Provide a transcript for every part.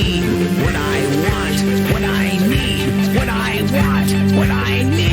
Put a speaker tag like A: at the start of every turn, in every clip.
A: need, what I want, what I need, what I want, what I need.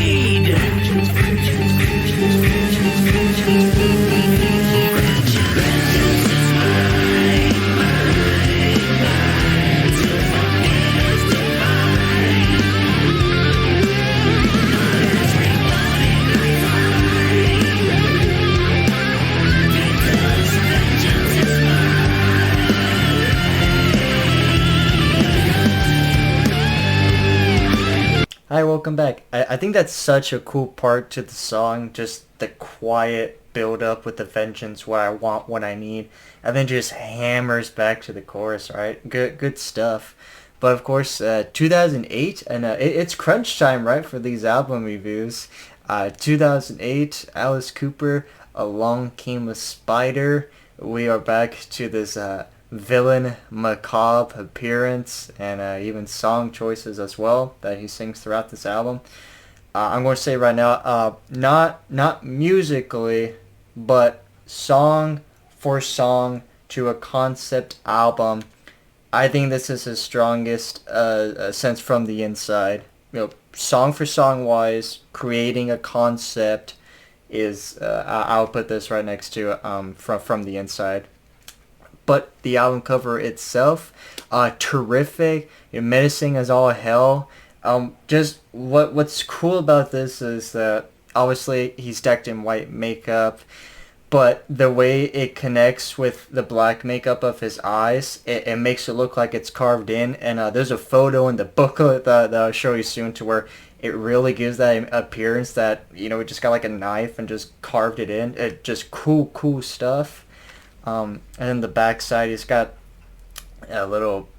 B: Hi, welcome back. I think that's such a cool part to the song, just the quiet build up with the vengeance, what I want, what I need, and then just hammers back to the chorus, right? Good stuff. But of course, 2008, and it's crunch time, right, for these album reviews. 2008, Alice Cooper, Along Came a Spider. We are back to this villain macabre appearance and even song choices as well that he sings throughout this album. I'm going to say right now, not musically, but song for song to a concept album, I think this is his strongest sense from the inside. You know, song for song wise, creating a concept is I'll put this right next to from the inside. But the album cover itself, terrific, menacing as all hell. Just what's cool about this is that obviously he's decked in white makeup, but the way it connects with the black makeup of his eyes, it makes it look like it's carved in. And there's a photo in the booklet that I'll show you soon to where it really gives that appearance that, you know, it just got like a knife and just carved it in. It just cool stuff. And then the backside, he's got a little,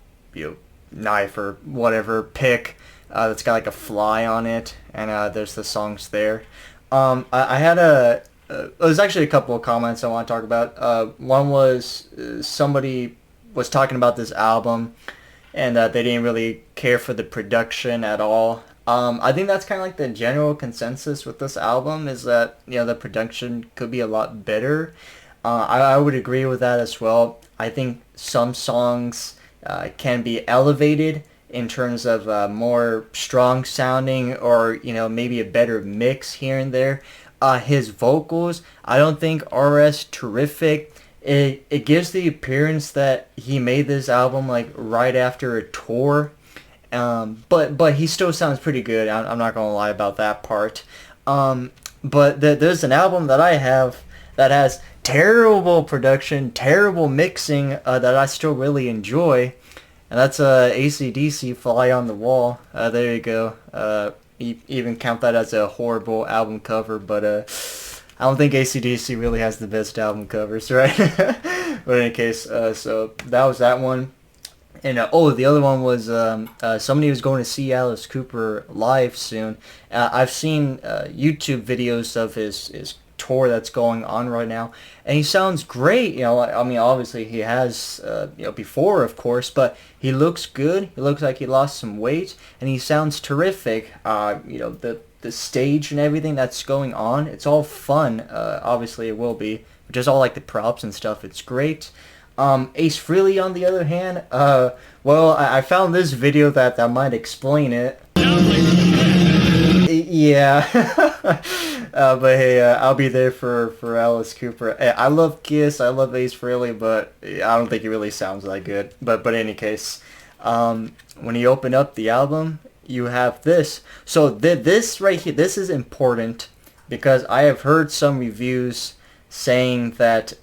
B: knife or whatever pick that's got like a fly on it, and there's the songs there. I had there's actually a couple of comments I want to talk about. One was somebody was talking about this album, and they didn't really care for the production at all. I think that's kind of like the general consensus with this album is that, the production could be a lot better. I would agree with that as well. I think some songs can be elevated in terms of more strong sounding or, maybe a better mix here and there. His vocals, I don't think are as terrific. It gives the appearance that he made this album like right after a tour. But he still sounds pretty good. I'm not going to lie about that part. But there's an album that I have that has terrible production, terrible mixing that I still really enjoy, and that's AC/DC Fly on the Wall. There you go. Even count that as a horrible album cover, but I don't think AC/DC really has the best album covers, right? But in any case, so that was that one. And the other one was somebody who's going to see Alice Cooper live soon. I've seen YouTube videos of his tour that's going on right now, and he sounds great. I mean, obviously he has before, of course, but he looks good. He looks like he lost some weight, and he sounds terrific. The stage and everything that's going on, it's all fun. Obviously it will be, just all like the props and stuff. It's great. Ace Frehley, on the other hand, I found this video that might explain it. Yeah. But hey, I'll be there for Alice Cooper. I love Kiss, I love Ace Frehley, but I don't think it really sounds that good. But in any case, when you open up the album, you have this. So this right here, this is important because I have heard some reviews saying that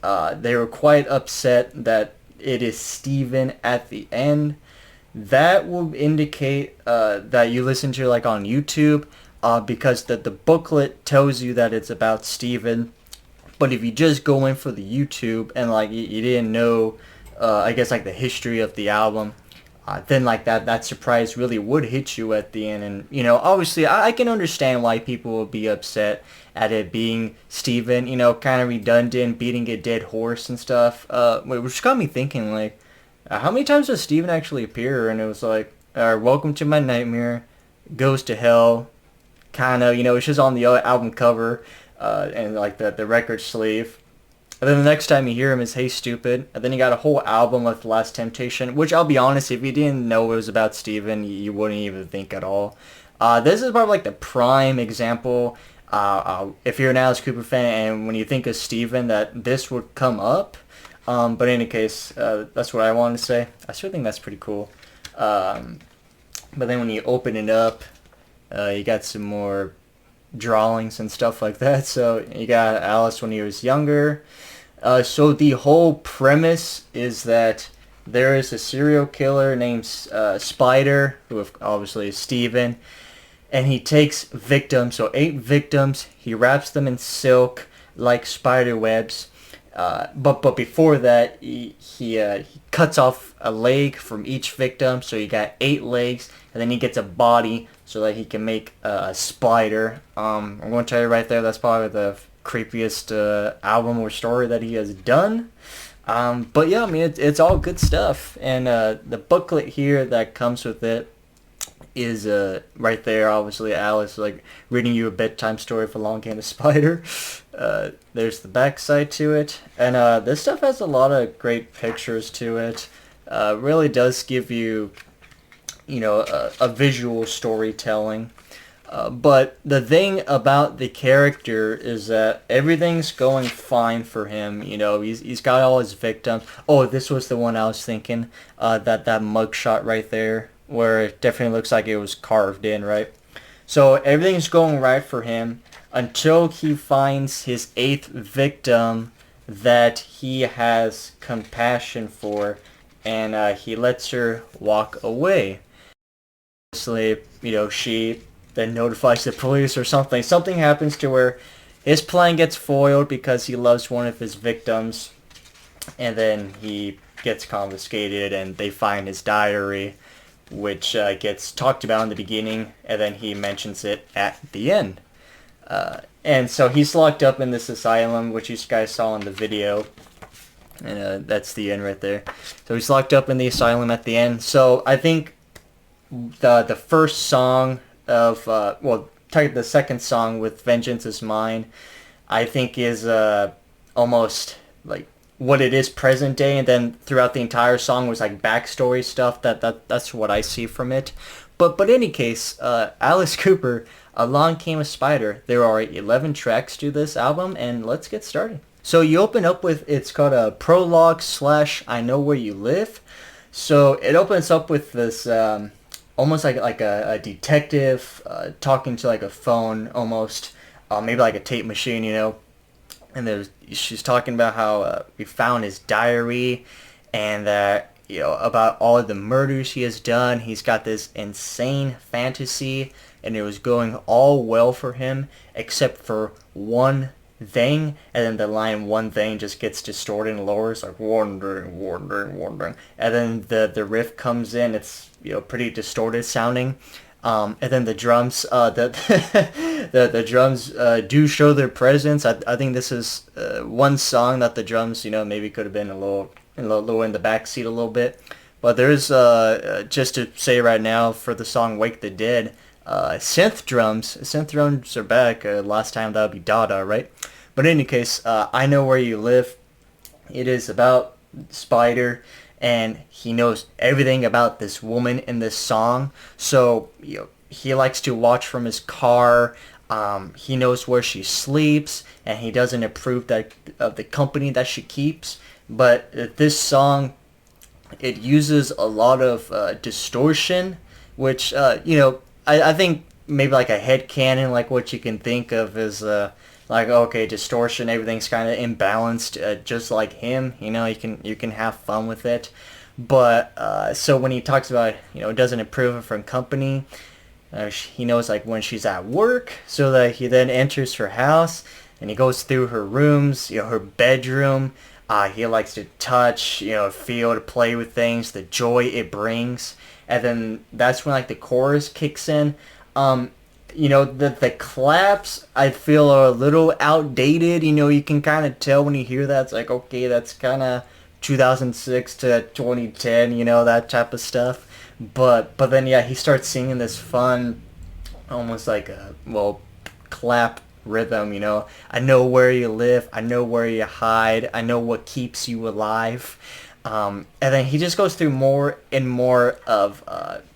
B: they were quite upset that it is Steven at the end. That will indicate that you listen to like on YouTube. Because the booklet tells you that it's about Steven, but if you just go in for the YouTube and like you didn't know, I guess like the history of the album, then like that surprise really would hit you at the end. And obviously I can understand why people would be upset at it being Steven, kind of redundant, beating a dead horse and stuff. Which got me thinking, like, how many times does Steven actually appear? And it was like, welcome to my nightmare, goes to hell. Kind of, it's just on the album cover and like the record sleeve. And then the next time you hear him is Hey Stupid. And then you got a whole album with Last Temptation, which I'll be honest, if you didn't know it was about Steven, you wouldn't even think at all. This is probably like the prime example. If you're an Alice Cooper fan and when you think of Steven, that this would come up. But in any case, that's what I wanted to say. I still think that's pretty cool. But then when you open it up, you got some more drawings and stuff like that. So you got Alice when he was younger. So the whole premise is that there is a serial killer named Spider, who obviously is Steven, and he takes victims, so 8 victims, he wraps them in silk like spider webs. But before that, he cuts off a leg from each victim, so you got 8 legs, and then he gets a body so that he can make a spider. I'm going to tell you right there, that's probably the creepiest album or story that he has done. But yeah, I mean, it's all good stuff. And the booklet here that comes with it is right there, obviously Alice like reading you a bedtime story for Long Came the Spider. There's the backside to it, and this stuff has a lot of great pictures to it. Really does give you, a visual storytelling. But the thing about the character is that everything's going fine for him. He's got all his victims. Oh, this was the one I was thinking. That mugshot right there, where it definitely looks like it was carved in, right? So everything's going right for him until he finds his 8th victim that he has compassion for, and he lets her walk away. Obviously, she then notifies the police or something. Something happens to where his plan gets foiled because he loves one of his victims, and then he gets confiscated and they find his diary, which gets talked about in the beginning, and then he mentions it at the end. And so he's locked up in this asylum, which you guys saw in the video. And that's the end right there. So he's locked up in the asylum at the end. So I think the first song of, the second song with Vengeance Is Mine, I think is almost like what it is present day, and then throughout the entire song was like backstory stuff. That's what I see from it. But in any case, Alice Cooper, Along Came a Spider. There are 11 tracks to this album, and let's get started. So you open up with, it's called a Prologue / I Know Where You Live. So it opens up with this almost like a detective talking to like a phone, almost maybe like a tape machine, and she's talking about how we found his diary, and that about all of the murders he has done. He's got this insane fantasy, and it was going all well for him except for one thing, and then the line "one thing" just gets distorted and lowers, like wondering, and then the riff comes in. It's pretty distorted sounding. And then the drums, the drums do show their presence. I think this is one song that the drums, maybe could have been a little in the back seat a little bit. But there's just to say right now for the song "Wake the Dead," synth drums are back. Last time that would be Dada, right? But in any case, I Know Where You Live. It is about Spider, and he knows everything about this woman in this song. So he likes to watch from his car. He knows where she sleeps, and he doesn't approve of the company that she keeps. But this song, it uses a lot of distortion, which I think maybe like a headcanon, like what you can think of is like, okay, distortion, everything's kind of imbalanced, just like him. You can have fun with it. But so when he talks about doesn't approve of her company, he knows like when she's at work, so that he then enters her house and he goes through her rooms, her bedroom. He likes to touch, feel, to play with things, the joy it brings. And then that's when like the chorus kicks in. The claps, I feel, are a little outdated. You can kind of tell when you hear that. It's like, okay, that's kind of 2006 to 2010, that type of stuff. But then, yeah, he starts singing this fun, almost like a, clap rhythm, you know. I know where you live, I know where you hide, I know what keeps you alive. And then he just goes through more and more of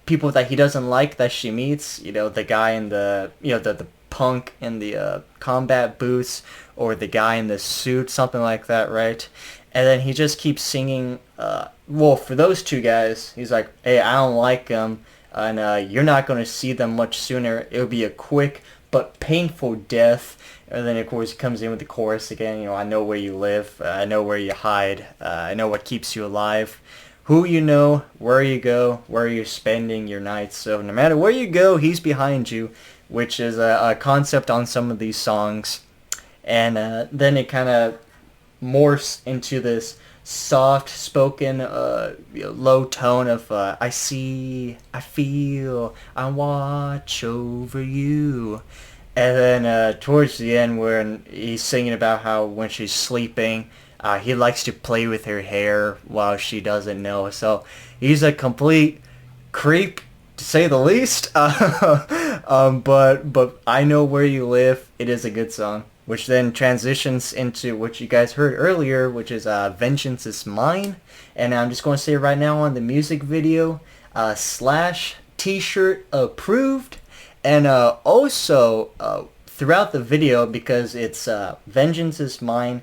B: people that he doesn't like that she meets. You know, the guy in the, you know, the punk in the combat boots, or the guy in the suit, something like that, right? And then he just keeps singing, well, for those two guys, he's like, hey, I don't like them, and you're not going to see them much sooner. It'll be a quick but painful death. And then, of course, he comes in with the chorus again, you know, I know where you live, I know where you hide, I know what keeps you alive. Who you know, where you go, where you're spending your nights. So no matter where you go, he's behind you, which is a concept on some of these songs. And then it kind of morphs into this soft-spoken, low tone of I see, I feel, I watch over you. And then towards the end, when he's singing about how when she's sleeping, he likes to play with her hair while she doesn't know. So he's a complete creep, to say the least. But I know where you live. It is a good song, which then transitions into what you guys heard earlier, which is Vengeance is Mine. And I'm just going to say right now on the music video, Slash t-shirt approved. And also, throughout the video, because it's Vengeance is Mine,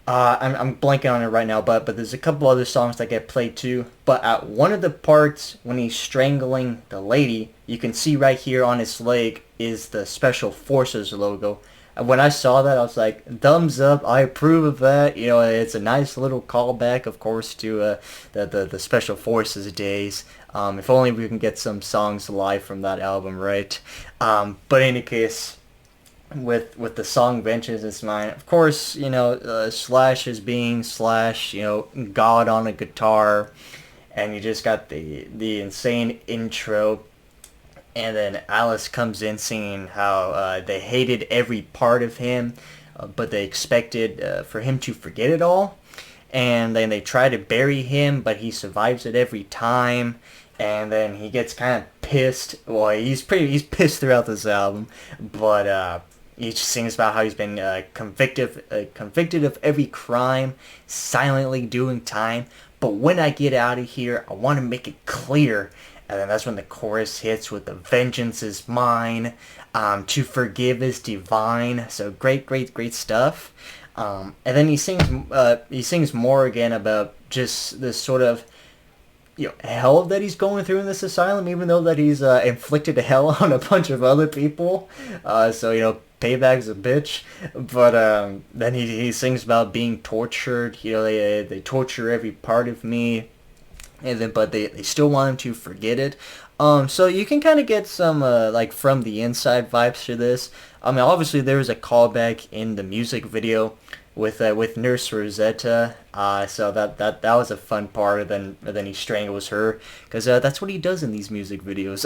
B: I'm blanking on it right now, but there's a couple other songs that get played too. But at one of the parts when he's strangling the lady, you can see right here on his leg is the Special Forces logo. And when I saw that, I was like, thumbs up, I approve of that. You know, it's a nice little callback, of course, to the Special Forces days. If only we can get some songs live from that album, right? But in any case, with the song Vengeance is Mine, of course, you know, Slash is being Slash, you know, God on a guitar, and you just got the insane intro. And then Alice comes in singing how they hated every part of him, but they expected for him to forget it all. And then they try to bury him, but he survives it every time. And then he gets kind of pissed. Well, he's pissed throughout this album, but he just sings about how he's been convicted of every crime, silently doing time. But when I get out of here, I want to make it clear. And then that's when the chorus hits with the vengeance is mine, to forgive is divine. So great stuff. And then he sings more again about just this sort of, you know, hell that he's going through in this asylum, even though that he's inflicted hell on a bunch of other people. So, you know, payback's a bitch. But then he sings about being tortured. You know, they torture every part of me. And then, but they still want him to forget it. So you can kind of get some like from the inside vibes to this. I mean, obviously there was a callback in the music video with Nurse Rosetta. So that was a fun part. And then he strangles her, because that's what he does in these music videos.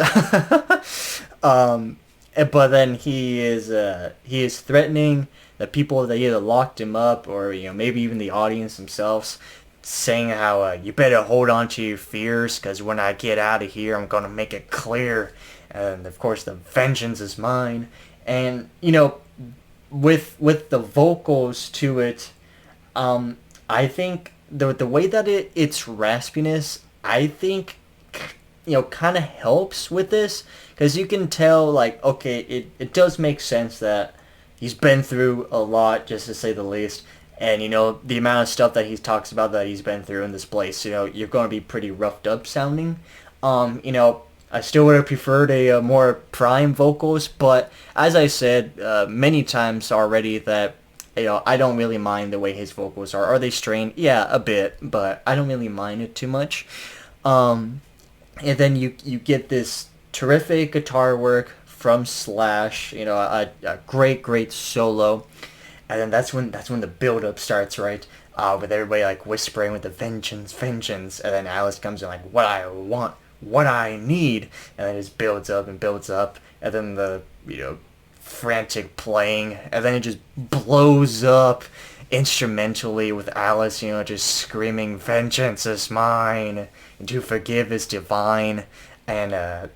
B: But then he is threatening the people that either locked him up, or, you know, maybe even the audience themselves, saying how you better hold on to your fears, because when I get out of here, I'm going to make it clear. And, of course, the vengeance is mine. And, you know, with the vocals to it, I think the way that its raspiness, I think, you know, kind of helps with this. Because you can tell, like, okay, it does make sense that he's been through a lot, just to say the least. And, you know, the amount of stuff that he talks about that he's been through in this place, you know, you're going to be pretty roughed up sounding. You know, I still would have preferred a more prime vocals, but as I said many times already, that, you know, I don't really mind the way his vocals are. Are they strained? Yeah, a bit, but I don't really mind it too much. And then you get this terrific guitar work from Slash, you know, a great solo. And then that's when the build-up starts, right? With everybody, like, whispering with the vengeance. And then Alice comes in, like, what I want, what I need. And then it just builds up. And then the, you know, frantic playing. And then it just blows up instrumentally with Alice, you know, just screaming, vengeance is mine, and to forgive is divine. And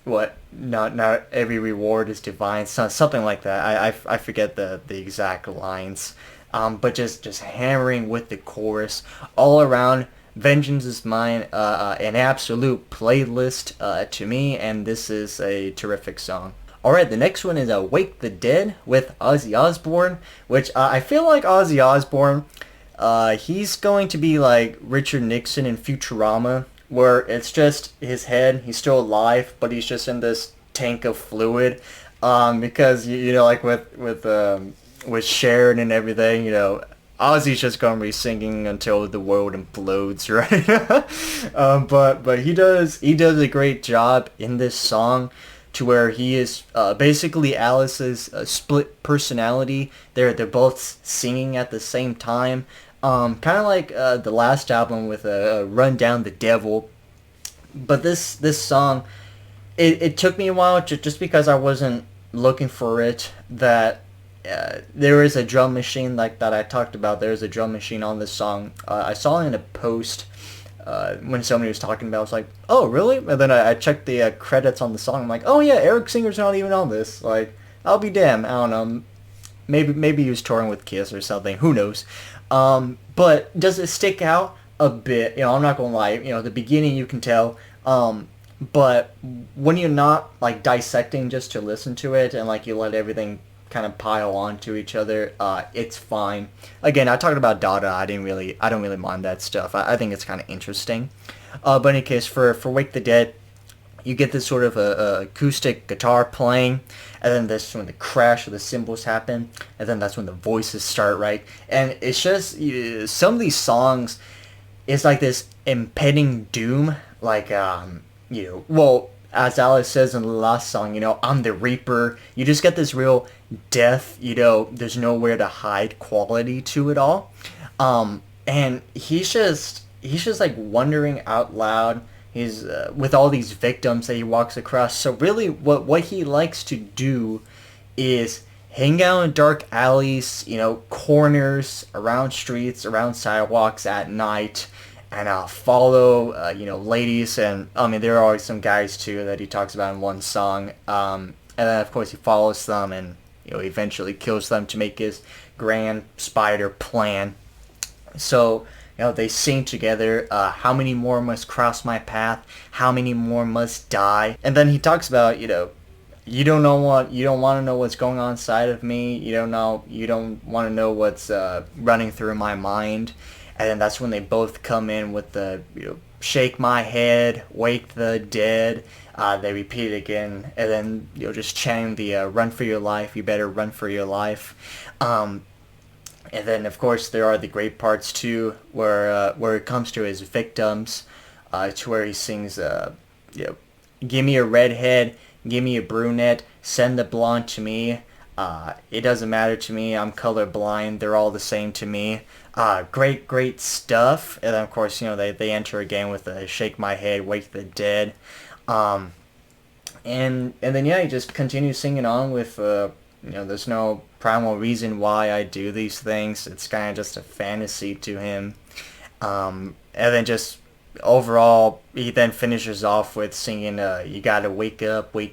B: what, not every reward is divine, something like that. I forget the exact lines. But just hammering with the chorus all around. Vengeance is mine, an absolute playlist to me, and this is a terrific song. Alright, the next one is Wake the Dead with Ozzy Osbourne, which I feel like Ozzy Osbourne, he's going to be like Richard Nixon in Futurama, where it's just his head, he's still alive, but he's just in this tank of fluid, because, you know, like with Sharon and everything, you know, Ozzy's just gonna be singing until the world implodes, right? But he does a great job in this song, to where he is basically Alice's split personality. They're both singing at the same time, kind of like the last album with Run Down the Devil. But this song, it took me a while just because I wasn't looking for it. That there is a drum machine like that I talked about. There's a drum machine on this song. I saw it in a post when somebody was talking about it. I was like, oh, really? And then I checked the credits on the song. I'm like, oh yeah, Eric Singer's not even on this. Like, I'll be damned. I don't know. Maybe he was touring with Kiss or something. Who knows? But does it stick out a bit? You know, I'm not gonna lie. You know, the beginning you can tell. But when you're not like dissecting just to listen to it, and like you let everything kind of pile on to each other, it's fine. Again, I talked about Dada. I don't really mind that stuff. I think it's kind of interesting. But in any case, for Wake the Dead, you get this sort of acoustic guitar playing, and then that's when the crash of the cymbals happen, and then that's when the voices start, right? And it's just, some of these songs, it's like this impending doom, like, you know, well, as Alice says in the last song, you know, I'm the Reaper. You just get this real death, you know, there's nowhere to hide quality to it all. And he's just like wondering out loud. He's with all these victims that he walks across. So really what he likes to do is hang out in dark alleys, you know, corners, around streets, around sidewalks at night, and follow, you know, ladies. And I mean, there are always some guys too that he talks about in one song. And then of course he follows them and, you know, eventually kills them to make his grand spider plan. So, you know, they sing together, how many more must cross my path, how many more must die. And then he talks about, you know, you don't want to know what's going on inside of me, you don't want to know what's running through my mind. And then that's when they both come in with the, you know, shake my head, wake the dead. They repeat it again, and then, you know, just chanting the run for your life, you better run for your life. And then of course there are the great parts too, where it comes to his victims, to where he sings, you know, give me a redhead, give me a brunette, send the blonde to me. It doesn't matter to me, I'm colorblind, they're all the same to me. Great stuff. And then of course, you know, they enter again with a shake my head, wake the dead. And then yeah, he just continues singing on with, you know, there's no primal reason why I do these things. It's kind of just a fantasy to him. And then just overall, he then finishes off with singing, you gotta wake up, but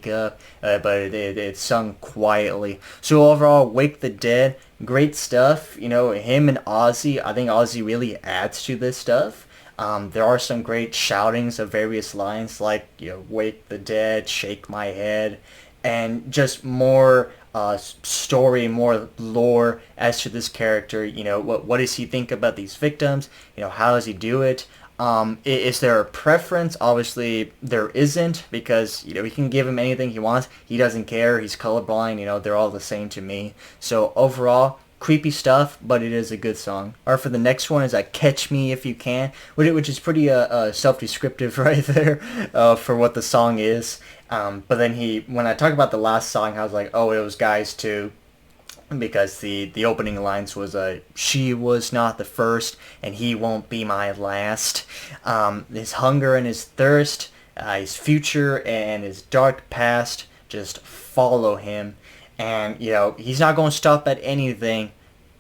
B: it's sung quietly. So overall, Wake the Dead, great stuff. You know, him and Ozzy, I think Ozzy really adds to this stuff. There are some great shoutings of various lines, like, you know, wake the dead, shake my head, and just more story, more lore as to this character. You know, what does he think about these victims? You know, how does he do it? Is there a preference? Obviously, there isn't, because, you know, he can give him anything he wants. He doesn't care. He's colorblind. You know, they're all the same to me. So overall, creepy stuff, but it is a good song. Alright, for the next one is Catch Me If You Can, which is pretty self-descriptive right there for what the song is. But then when I talked about the last song, I was like, oh, it was guys too. Because the opening lines was, she was not the first, and he won't be my last. His hunger and his thirst, his future and his dark past just follow him. And, you know, he's not going to stop at anything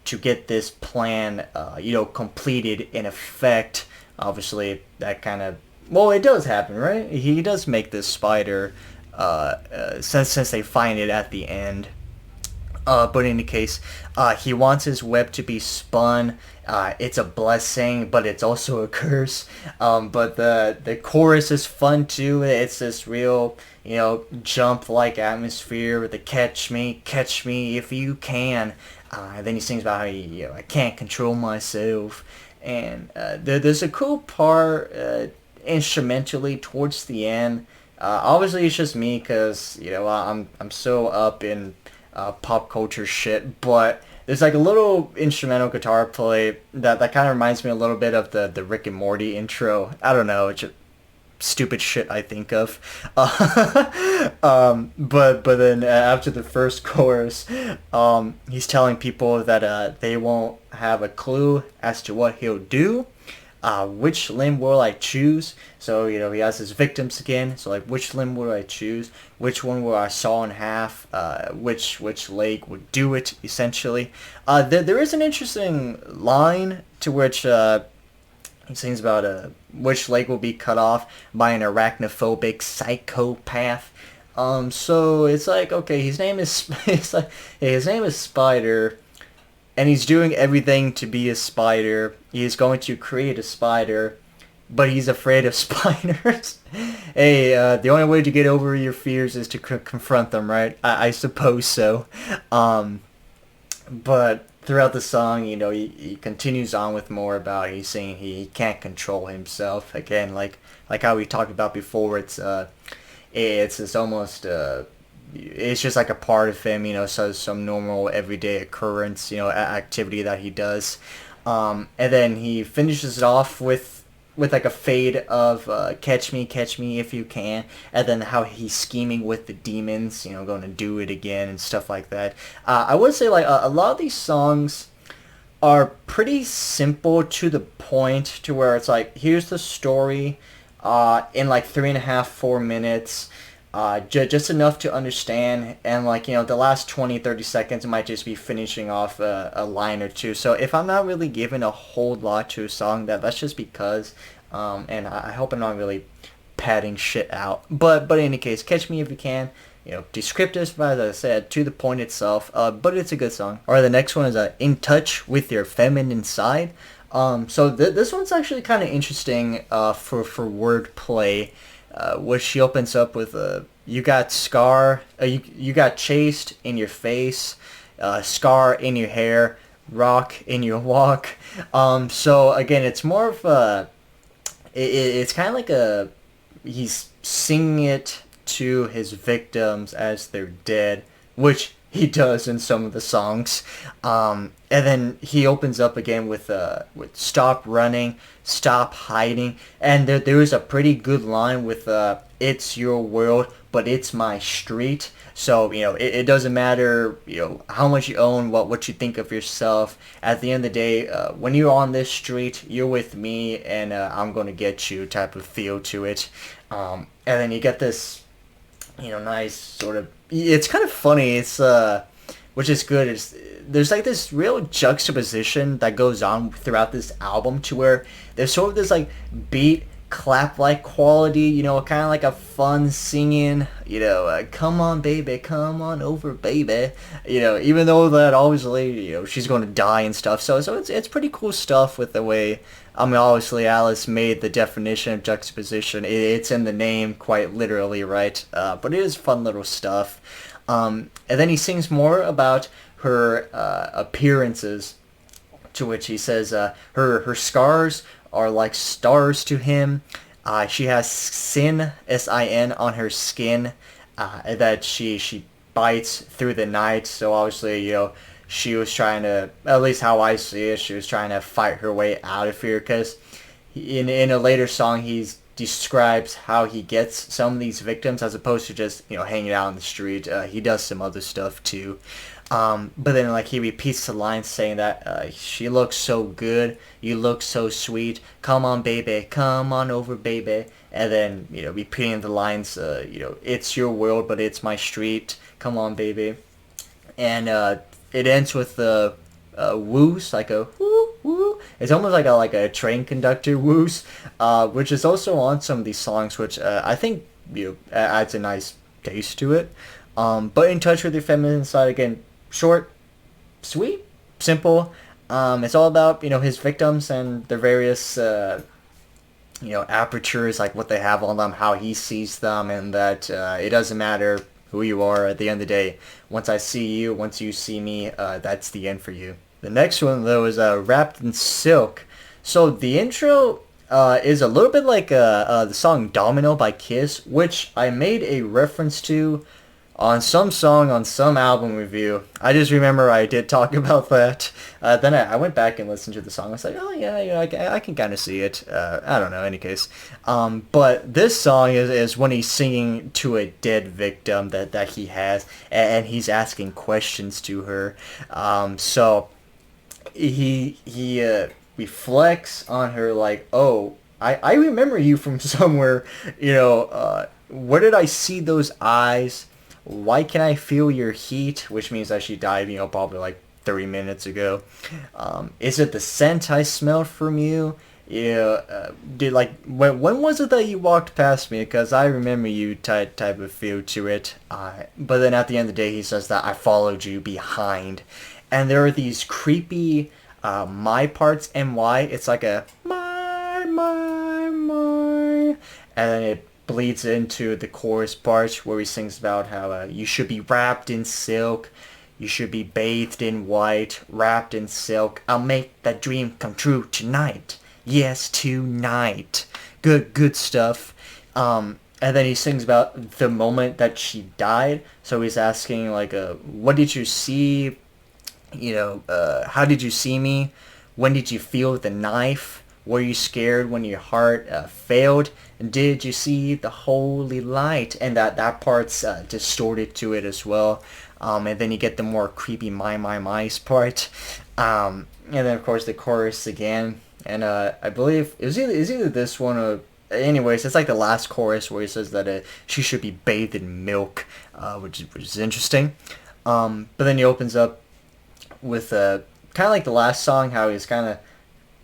B: to get this plan, you know, completed in effect. Obviously, that kind of, well, it does happen, right? He does make this spider, since they find it at the end. But in any case, he wants his web to be spun. It's a blessing, but it's also a curse. But the chorus is fun too. It's this real, jump like atmosphere with the catch me if you can. Then he sings about how I can't control myself. And there's a cool part instrumentally towards the end. Obviously, it's just me because I'm so up in pop culture shit, but there's like a little instrumental guitar play that kind of reminds me a little bit of the Rick and Morty intro. I don't know, it's just stupid shit I think of. But then after the first chorus, he's telling people that they won't have a clue as to what he'll do. Which limb will I choose? So, he has his victims again. So, like, which limb will I choose? Which one will I saw in half? Which leg would do it, essentially? There is an interesting line to which he sings about which leg will be cut off by an arachnophobic psychopath. So it's like, okay, his name is his name is Spider. And he's doing everything to be a spider. He's going to create a spider, but he's afraid of spiders. Hey, the only way to get over your fears is to confront them, right? I suppose so. But throughout the song, he continues on with more about he's saying he can't control himself. Again, like how we talked about before, it's almost it's just like a part of him, so some normal everyday occurrence, activity that he does. And then he finishes it off with like a fade of catch me if you can, and then how he's scheming with the demons, going to do it again and stuff like that. I would say like a lot of these songs are pretty simple to the point to where it's like, here's the story in like 3.5-4 minutes. Just enough to understand, and like the last 20-30 seconds might just be finishing off a line or two. So if I'm not really giving a whole lot to a song, that's just because and I hope I'm not really padding shit out, but in any case, catch me if you can. Descriptive, as I said, to the point itself, but it's a good song. Alright, the next one is In Touch with Your Feminine Side. So this one's actually kind of interesting for wordplay. Which she opens up with you got scar, you got chased in your face, scar in your hair, rock in your walk. So again, it's more of it's kind of like he's singing it to his victims as they're dead, which he does in some of the songs. And then he opens up again with stop running, stop hiding, and there is a pretty good line with it's your world, but it's my street. So it doesn't matter how much you own, what you think of yourself. At the end of the day, when you're on this street, you're with me, and I'm gonna get you type of feel to it. And then you get this nice sort of, it's kind of funny, it's which is good, there's like this real juxtaposition that goes on throughout this album to where there's sort of this like beat clap like quality, kind of like a fun singing, come on baby, come on over baby, even though that obviously she's going to die and stuff, so it's pretty cool stuff with the way, I mean, obviously Alice made the definition of juxtaposition, it's in the name quite literally, right? But it is fun little stuff. And then he sings more about her appearances, to which he says her scars are like stars to him. She has sin, S-I-N, on her skin that she bites through the night. So obviously, she was trying to, at least how I see it, she was trying to fight her way out of here. Because in a later song, he describes how he gets some of these victims as opposed to just, hanging out on the street. He does some other stuff too. But then like he repeats the line saying that she looks so good, you look so sweet, come on baby, come on over baby, and then repeating the lines, it's your world but it's my street, come on baby, and it ends with the woos, like a woo woo. It's almost like a train conductor woos, which is also on some of these songs, which I think adds a nice taste to it. But In Touch with Your Feminine Side, again, short, sweet, simple. It's all about, his victims and their various, apertures, like what they have on them, how he sees them, and that it doesn't matter who you are at the end of the day. Once I see you, once you see me, that's the end for you. The next one, though, is Wrapped in Silk. So the intro is a little bit like the song Domino by Kiss, which I made a reference to on some song on some album review. I just remember I did talk about that. Then I went back and listened to the song. I was like, oh yeah, I can kind of see it. I don't know, any case. But this song is when he's singing to a dead victim that he has, and he's asking questions to her. So he reflects on her like, oh, I remember you from somewhere, where did I see those eyes? Why can I feel your heat? Which means that she died, probably like 30 minutes ago. Is it the scent I smelled from you? When was it that you walked past me? Because I remember you type of feel to it. But then at the end of the day, he says that I followed you behind. And there are these creepy my parts, my. It's like a my. And then it bleeds into the chorus part where he sings about how you should be wrapped in silk, you should be bathed in white, wrapped in silk. I'll make that dream come true tonight. Yes, tonight. Good stuff. And then he sings about the moment that she died. So he's asking like, what did you see? How did you see me? When did you feel the knife? Were you scared when your heart failed? Did you see the holy light? And that part's distorted to it as well. And then you get the more creepy my part. And then of course the chorus again. And I believe it's either this one or anyways, it's like the last chorus where he says that she should be bathed in milk, which is interesting. But then he opens up with kind of like the last song, how he's kind of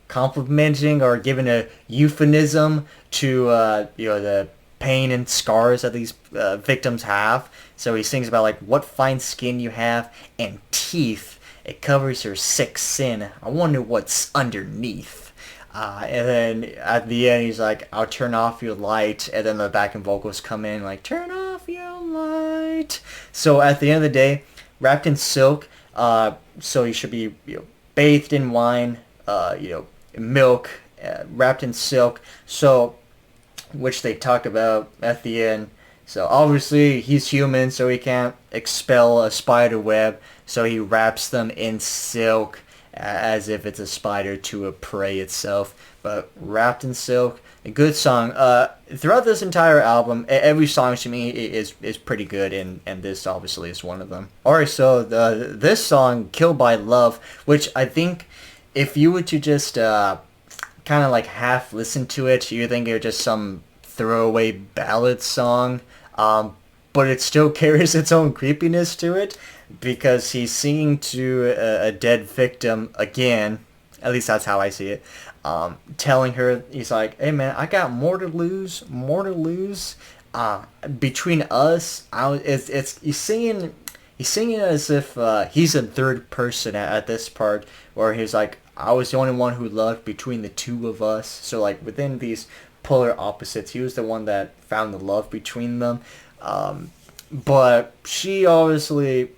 B: complimenting or giving a euphemism to the pain and scars that these victims have. So he sings about like what fine skin you have and teeth. It covers your sick sin. I wonder what's underneath. And then at the end he's like, I'll turn off your light. And then the backing vocals come in like, turn off your light. So at the end of the day, wrapped in silk. So you should be bathed in wine. Milk, wrapped in silk, so which they talk about at the end. So obviously he's human, so he can't expel a spider web, so he wraps them in silk as if it's a spider to a prey itself. But wrapped in silk, a good song. Throughout this entire album, every song to me is pretty good, and this obviously is one of them. Alright, so this song, Killed by Love, which I think if you were to just kind of like half listen to it, you think it's just some throwaway ballad song, but it still carries its own creepiness to it, because he's singing to a dead victim again, at least that's how I see it, telling her, he's like, hey man, I got more to lose, between us, he's singing as if he's in third person at this part, where he's like, I was the only one who loved between the two of us. So like within these polar opposites, he was the one that found the love between them. But she obviously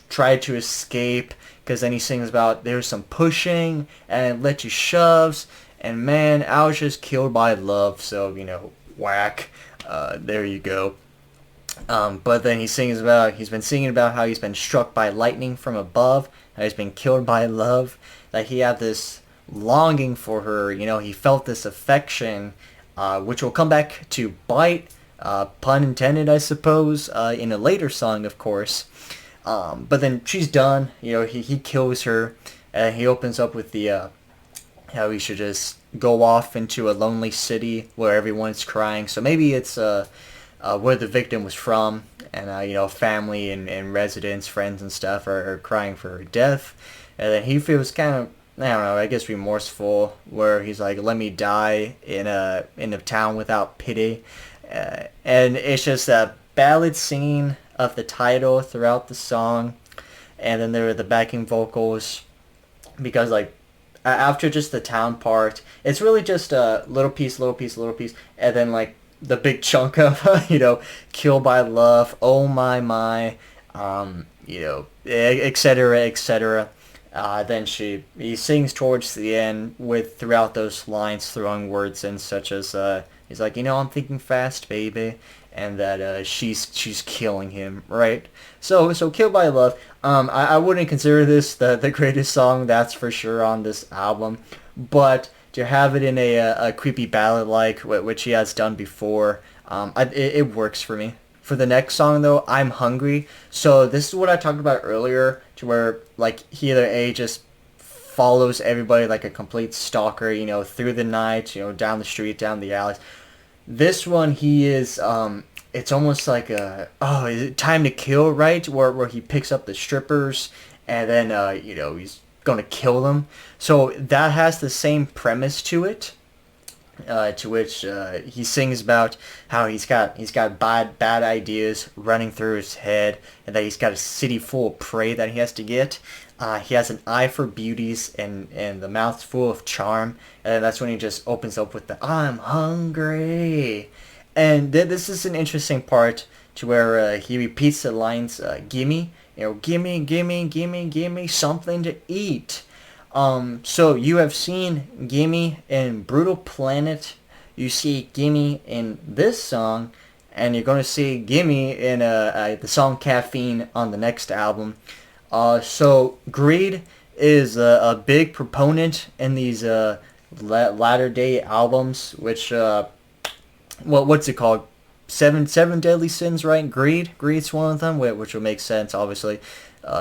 B: tried to escape, because then he sings about there's some pushing and it let you shoves, and man, I was just killed by love. So whack. There you go. But then he's been singing about how he's been struck by lightning from above, how he's been killed by love, that he had this longing for her, he felt this affection, which will come back to bite, pun intended I suppose, in a later song of course. But then she's done, he kills her, and he opens up with the, how he should just go off into a lonely city where everyone's crying. So maybe it's, where the victim was from, and family and residents, friends and stuff are crying for her death, and then he feels kind of, I don't know, I guess remorseful, where he's like, let me die in a town without pity, and it's just ballad singing of the title throughout the song, and then there are the backing vocals, because like after just the town part, it's really just a little piece, little piece, little piece, and then like the big chunk of "Kill by Love," "Oh my," etc., etc. Then he sings towards the end with throughout those lines throwing words in such as he's like, I'm thinking fast, baby, and that she's killing him, right? So "Kill by Love." I wouldn't consider this the greatest song, that's for sure, on this album, but to have it in a creepy ballad like which he has done before, it works for me. For the next song though, "I'm Hungry." So this is what I talked about earlier, to where like he either just follows everybody like a complete stalker, through the night, down the street, down the alleys. This one, he is it's almost like is it time to kill, right? Where he picks up the strippers and then he's gonna kill them. So that has the same premise to it. To which he sings about how he's got bad ideas running through his head, and that he's got a city full of prey that he has to get. He has an eye for beauties, and the mouth's full of charm, and that's when he just opens up with the "I'm hungry." And this is an interesting part to where he repeats the lines, "Gimme, gimme, gimme, gimme, gimme something to eat." So you have seen "Gimme" in Brutal Planet, you see "Gimme" in this song, and you're going to see "Gimme" in the song "Caffeine" on the next album. So Greed is a big proponent in these latter day albums, which what's it called? Seven deadly sins, right? Greed's one of them, which will make sense, obviously,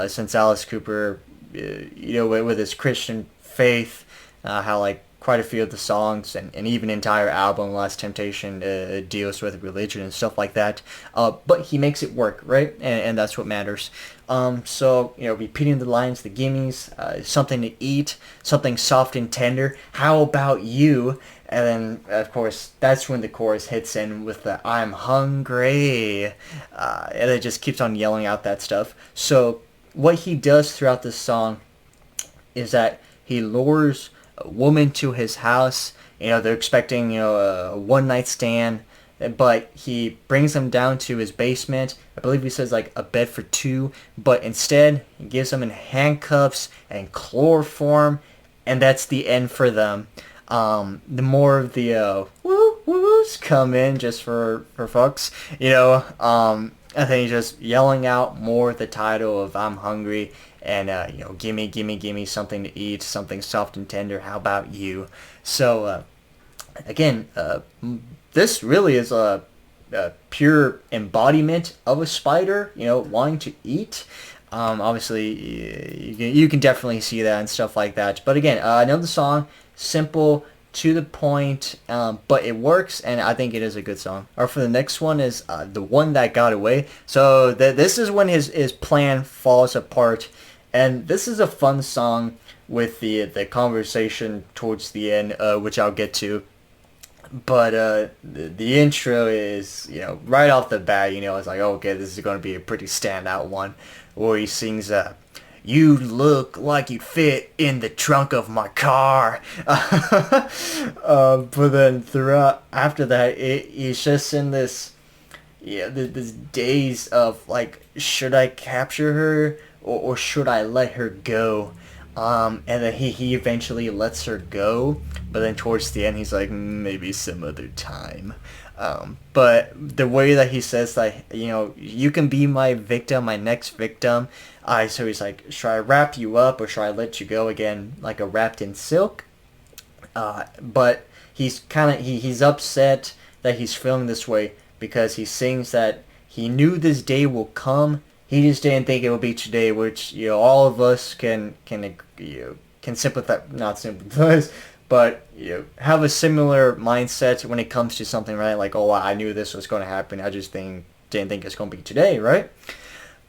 B: since Alice Cooper, with his Christian faith, how like quite a few of the songs and even entire album Last Temptation deals with religion and stuff like that, but he makes it work, right? And that's what matters. So repeating the lines, the gimmies, something to eat, something soft and tender, how about you? And then, of course, that's when the chorus hits in with the "I'm hungry," and it just keeps on yelling out that stuff. So what he does throughout this song is that he lures a woman to his house. They're expecting a one night stand, but he brings them down to his basement. I believe he says like a bed for two, but instead he gives them in handcuffs and chloroform, and that's the end for them. The more of the woo-woos come in just for fucks, I think he's just yelling out more the title of "I'm hungry," and gimme, gimme, gimme something to eat, something soft and tender, how about you? So again, this really is a pure embodiment of a spider, wanting to eat. Obviously you can definitely see that and stuff like that, but again, another song, simple, to the point, but it works, and I think it is a good song. Or for the next one is "The One That Got Away." So this is when his plan falls apart, and this is a fun song with the conversation towards the end, which I'll get to. But the intro is, right off the bat, it's like, okay, this is going to be a pretty standout one, where he sings, "You look like you'd fit in the trunk of my car." But then throughout, after that, he's just in this daze of like, should I capture her or should I let her go? And then he eventually lets her go, but then towards the end he's like, maybe some other time. But the way that he says that, you can be my victim, my next victim. So he's like, should I wrap you up or should I let you go? Again, like a wrapped in silk. But he's he's upset that he's feeling this way because he sings that he knew this day will come. He just didn't think it would be today, which all of us can sympathize, not sympathize, but have a similar mindset when it comes to something, right? Like, oh, I knew this was going to happen. I just didn't think it's going to be today, right?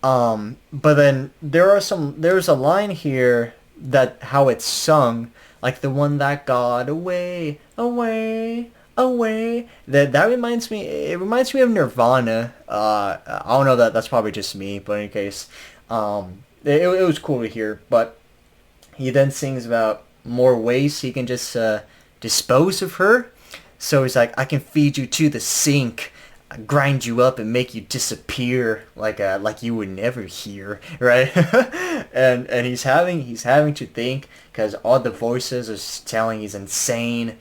B: But then there's a line here that how it's sung, like "the one that got away, away, away. That reminds me. It reminds me of Nirvana. I don't know, that's probably just me, but in any case, it was cool to hear. But he then sings about more ways he can just dispose of her. So he's like, I can feed you to the sink, grind you up and make you disappear like you would never hear, right? and he's having to think because all the voices are telling he's insane.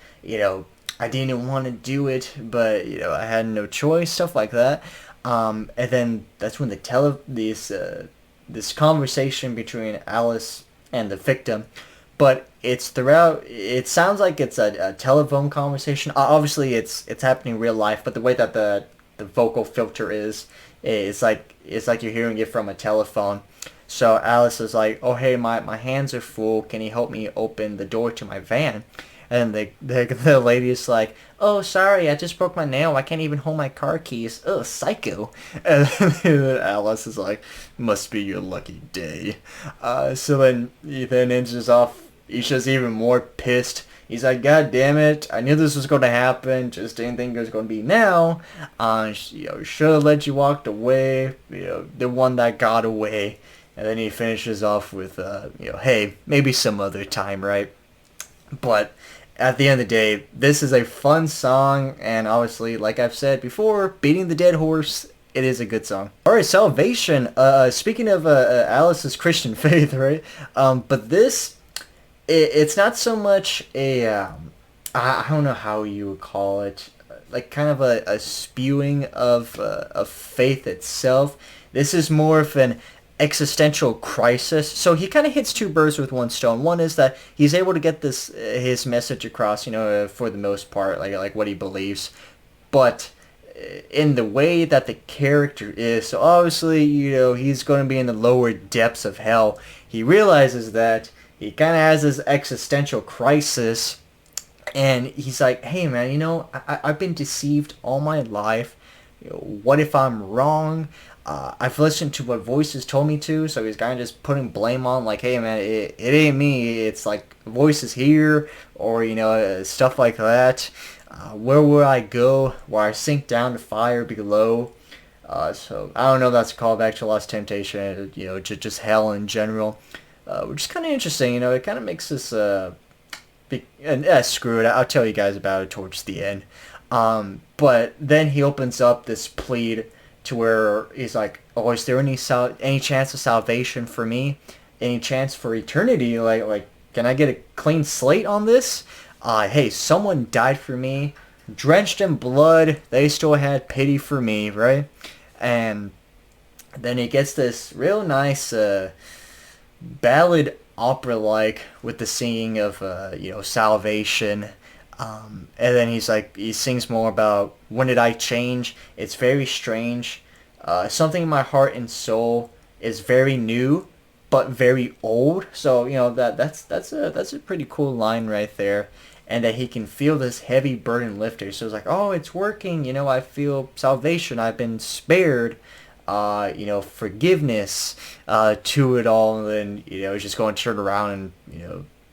B: I didn't want to do it, but I had no choice, stuff like that. And then that's when this conversation between Alice and the victim, but it's throughout. It sounds like it's a telephone conversation. Obviously, it's happening in real life, but the way that the vocal filter is, it's like you're hearing it from a telephone. So Alice is like, "Oh hey, my hands are full. Can you help me open the door to my van?" And the lady is like, "Oh, sorry, I just broke my nail. I can't even hold my car keys. Oh, psycho." And then Alice is like, "Must be your lucky day." So then he then ends off. He's just even more pissed. He's like, "God damn it! I knew this was going to happen. Just didn't think it was going to be now. Should have let you walk away. The one that got away." And then he finishes off with, "Hey, maybe some other time, right?" But at the end of the day, this is a fun song, and obviously, like I've said before, beating the dead horse, it is a good song. Alright, Salvation. Speaking of Alice's Christian faith, right? But this, it's not so much I don't know how you would call it, like kind of a spewing of faith itself. This is more of an existential crisis. So he kind of hits two birds with one stone. One is that he's able to get his message across, for the most part, like what he believes, but in the way that the character is. So obviously, he's going to be in the lower depths of hell. He realizes that he kind of has this existential crisis, and he's like, "Hey man, I've been deceived all my life. What if I'm wrong? I've listened to what voices told me to," so he's kind of just putting blame on, like, "Hey man, it ain't me, it's like voices here," or stuff like that. Where would I go? Where I sink down to fire below? So I don't know if that's a callback to Lost Temptation, just hell in general, which is kind of interesting. It kind of makes this screw it, I'll tell you guys about it towards the end. But then he opens up this plea to where he's like, "Oh, is there any chance of salvation for me? Any chance for eternity? Like, can I get a clean slate on this? Hey, someone died for me, drenched in blood. They still had pity for me, right?" And then he gets this real nice ballad opera-like with the singing of salvation. And then he sings more about, "When did I change? It's very strange. Something in my heart and soul is very new, but very old." So that's a pretty cool line right there, and that he can feel this heavy burden lifted. So it's like, oh, it's working. I feel salvation. I've been spared. Forgiveness to it all, and then he's just going to turn around and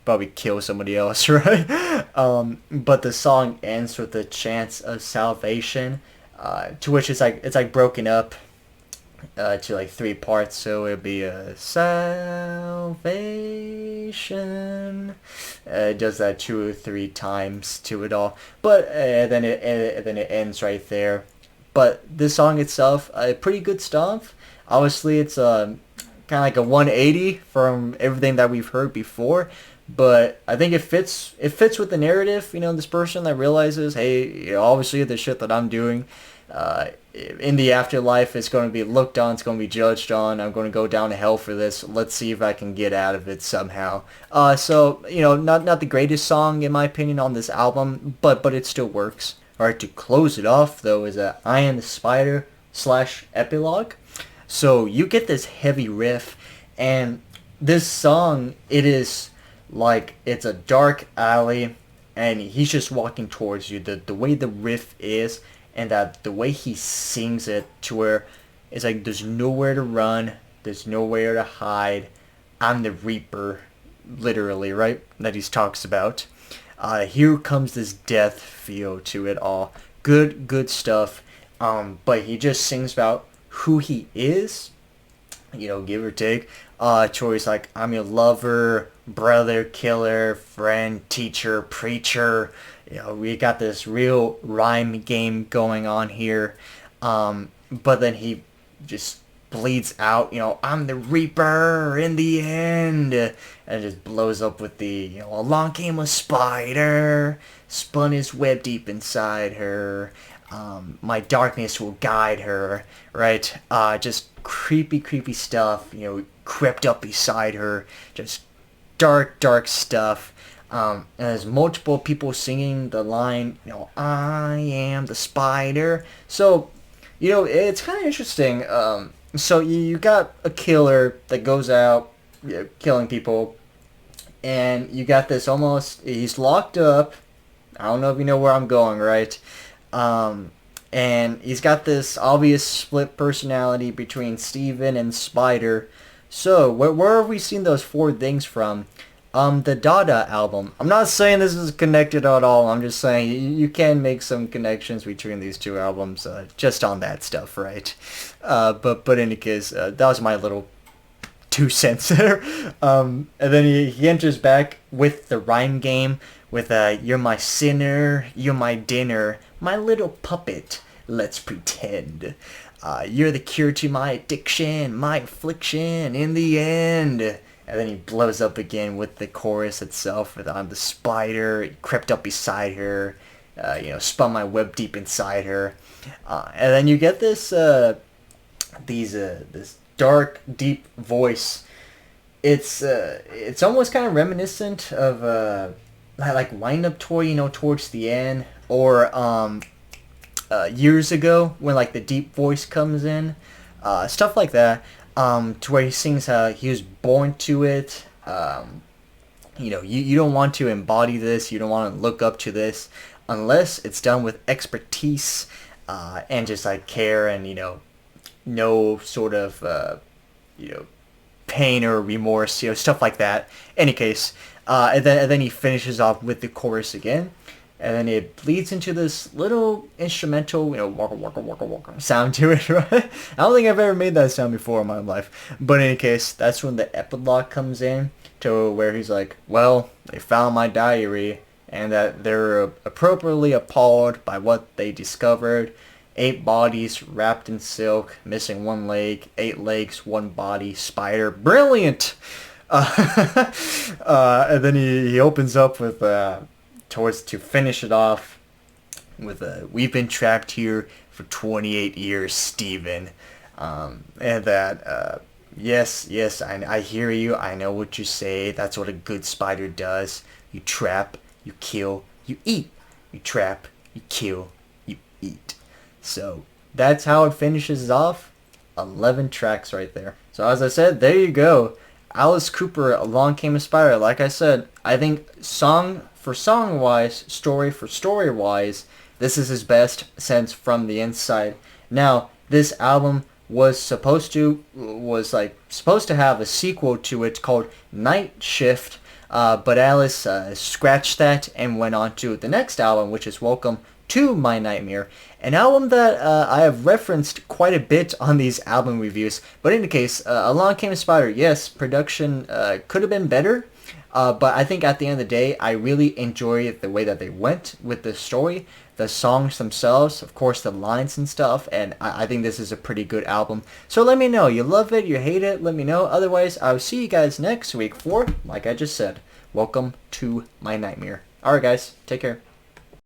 B: probably kill somebody else, right? But the song ends with the chants of salvation, to which it's like broken up to like three parts. So it'd be a salvation. It does that 2 or 3 times to it all, but then it ends right there. But this song itself, pretty good stuff. Obviously, it's kind of like a 180 from everything that we've heard before. But I think it fits with the narrative. This person that realizes, hey, obviously the shit that I'm doing in the afterlife is going to be looked on, it's going to be judged on. I'm going to go down to hell for this. Let's see if I can get out of it somehow. So not the greatest song in my opinion on this album, but it still works. Alright, to close it off though is I Am the Spider / Epilogue. So you get this heavy riff, and this song, it is like it's a dark alley and he's just walking towards you. The way the riff is, and that the way he sings it, to where it's like there's nowhere to run, there's nowhere to hide. I'm the Reaper, literally, right? That he talks about. Here comes this death feel to it all. Good stuff. But he just sings about who he is, give or take. Choice like, I'm your lover, brother, killer, friend, teacher, preacher. We got this real rhyme game going on here. But then he just bleeds out, I'm the Reaper in the end. And just blows up with the, along came a spider, spun his web deep inside her. My darkness will guide her, right? Just creepy stuff, crept up beside her. Just dark stuff. And there's multiple people singing the line, I am the spider. So, it's kind of interesting. So you got a killer that goes out, killing people. And you got this he's locked up. I don't know if you know where I'm going, right? And he's got this obvious split personality between Steven and Spider. So, where have we seen those four things from? The Dada album. I'm not saying this is connected at all. I'm just saying you can make some connections between these two albums, just on that stuff, right? But in any case, that was my little 2 cents there. And then he enters back with the rhyme game with you're my sinner, you're my dinner, my little puppet, let's pretend. You're the cure to my addiction, my affliction, in the end. And then he blows up again with the chorus itself with I'm the spider, he crept up beside her, spun my web deep inside her. And then you get this this dark, deep voice. It's almost kind of reminiscent of like wind-up toy, towards the end, or years ago when like the deep voice comes in, stuff like that. To where he sings how he was born to it. You don't want to embody this. You don't want to look up to this unless it's done with expertise and just like care and no sort of pain or remorse, stuff like that. Any case, and then he finishes off with the chorus again. And then it bleeds into this little instrumental, waka sound to it, right? I don't think I've ever made that sound before in my life. But in any case, that's when the epilogue comes in, to where he's like, well, they found my diary, and that they're appropriately appalled by what they discovered. 8 bodies wrapped in silk, missing 1 leg, 8 legs, 1 body, spider. Brilliant! And then he opens up with... to finish it off with we've been trapped here for 28 years, Steven. And that, yes, I hear you. I know what you say. That's what a good spider does. You trap, you kill, you eat. You trap, you kill, you eat. So that's how it finishes off. 11 tracks right there. So as I said, there you go. Alice Cooper, Along Came a Spider. Like I said, I think song for song-wise, story for story-wise, this is his best since From the Inside. Now, this album was supposed to have a sequel to it called Night Shift, but Alice scratched that and went on to the next album, which is Welcome to My Nightmare, an album that I have referenced quite a bit on these album reviews. But in any case, Along Came a Spider, yes, production could have been better, but I think at the end of the day, I really enjoyed the way that they went with the story, the songs themselves, of course the lines and stuff, and I think this is a pretty good album. So let me know, you love it, you hate it, let me know. Otherwise, I'll see you guys next week for, like I just said, Welcome to My Nightmare. Alright guys, take care.